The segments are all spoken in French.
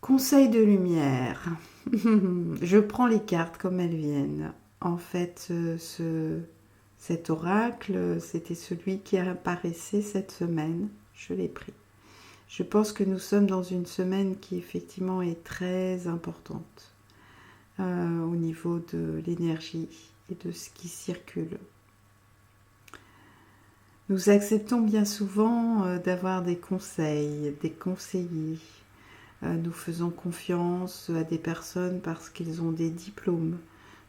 Conseil de lumière. Je prends les cartes comme elles viennent. En fait, cet oracle, c'était celui qui apparaissait cette semaine. Je l'ai pris. Je pense que nous sommes dans une semaine qui effectivement est très importante au niveau de l'énergie et de ce qui circule. Nous acceptons bien souvent d'avoir des conseils, des conseillers. Nous faisons confiance à des personnes parce qu'ils ont des diplômes.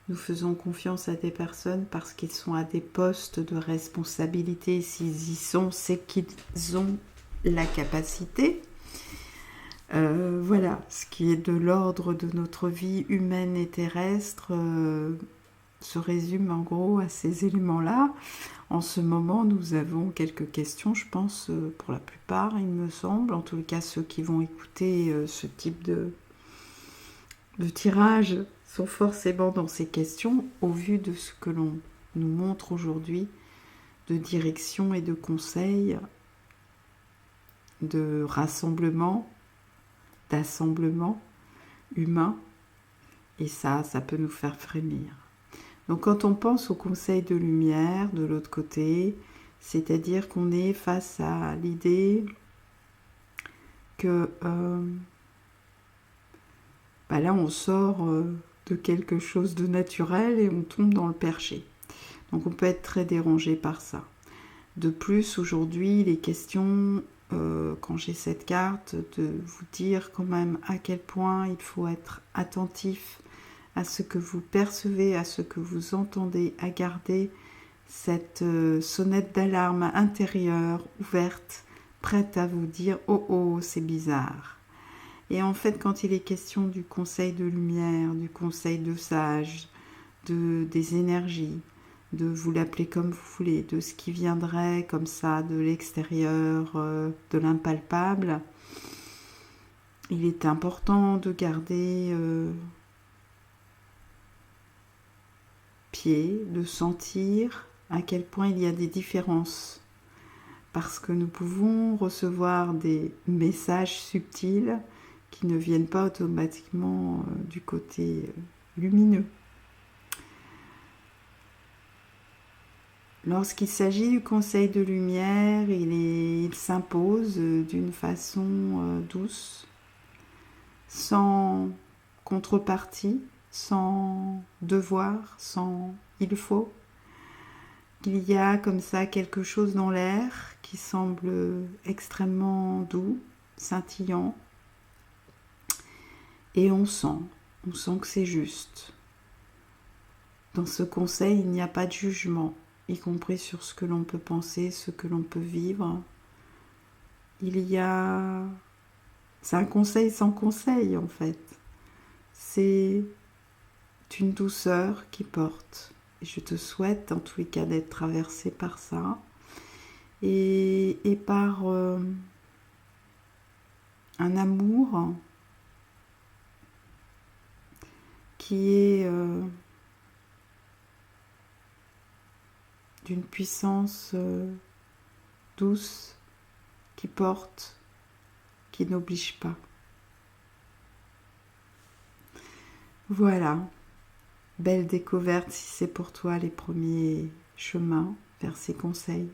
Nous faisons confiance à des personnes parce qu'ils sont à des postes de responsabilité. S'ils y sont, c'est qu'ils ont la capacité. Voilà, ce qui est de l'ordre de notre vie humaine et terrestre se résume en gros à ces éléments-là. En ce moment, nous avons quelques questions, je pense, pour la plupart, il me semble, en tout cas ceux qui vont écouter ce type de tirage sont forcément dans ces questions, au vu de ce que l'on nous montre aujourd'hui, de direction et de conseils, de rassemblement, d'assemblement humain, et ça peut nous faire frémir. Donc quand on pense au conseil de lumière de l'autre côté, c'est-à-dire qu'on est face à l'idée que là on sort de quelque chose de naturel et on tombe dans le perché. Donc on peut être très dérangé par ça. De plus, aujourd'hui, les questions, quand j'ai cette carte, de vous dire quand même à quel point il faut être attentif à ce que vous percevez, à ce que vous entendez, à garder cette sonnette d'alarme intérieure ouverte, prête à vous dire « Oh oh, c'est bizarre ». Et en fait, quand il est question du conseil de lumière, du conseil de sage, des énergies, de vous l'appeler comme vous voulez, de ce qui viendrait comme ça de l'extérieur, de l'impalpable, il est important de garder pied, de sentir à quel point il y a des différences. Parce que nous pouvons recevoir des messages subtils qui ne viennent pas automatiquement du côté lumineux. Lorsqu'il s'agit du conseil de lumière, il s'impose d'une façon douce, sans contrepartie, sans devoir, sans il faut. Il y a comme ça quelque chose dans l'air qui semble extrêmement doux, scintillant, et on sent que c'est juste. Dans ce conseil, il n'y a pas de jugement, y compris sur ce que l'on peut penser, ce que l'on peut vivre. C'est un conseil sans conseil en fait. C'est une douceur qui porte. Et je te souhaite en tous les cas d'être traversé par ça et par un amour qui est d'une puissance douce, qui porte, qui n'oblige pas. Voilà, belle découverte si c'est pour toi les premiers chemins vers ces conseils.